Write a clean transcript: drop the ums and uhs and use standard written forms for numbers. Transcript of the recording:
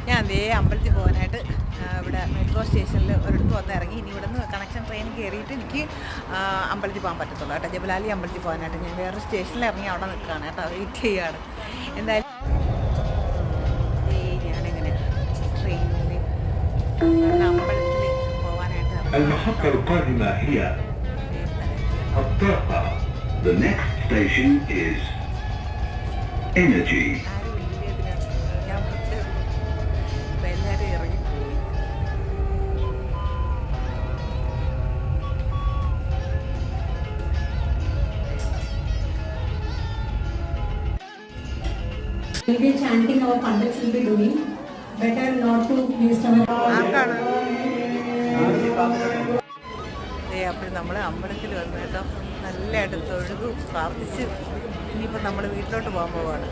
ഞാൻ അതേ അമ്പലത്തിൽ പോകാനായിട്ട് ഇവിടെ മെട്രോ സ്റ്റേഷനിൽ ഒരിടത്ത് വന്ന് ഇറങ്ങി. ഇനി ഇവിടെ നിന്ന് കണക്ഷൻ ട്രെയിൻ കയറിയിട്ട് എനിക്ക് അമ്പലത്തിൽ പോകാൻ പറ്റത്തുള്ളൂ കേട്ടോ. ജബലാലി അമ്പലത്തിൽ പോകാനായിട്ട് ഞാൻ വേറൊരു സ്റ്റേഷനിൽ ഇറങ്ങി അവിടെ നിൽക്കുകയാണ് കേട്ടോ, വെയിറ്റ് ചെയ്യുകയാണ്. എന്തായാലും ഞാനിങ്ങനെ ട്രെയിനിൽ അമ്പലത്തിൽ പോകാനായിട്ട് Energy. Will be chanting our pandits will be doing. Better not to waste our time. അപ്പോൾ നമ്മൾ അമ്പലത്തിൽ വന്നു കേട്ടോ, നല്ലതായിട്ട് തൊഴുതു പ്രാർത്ഥിച്ച് ഇനിയിപ്പോൾ നമ്മൾ വീട്ടിലോട്ട് പോകാൻ പോവാണ്.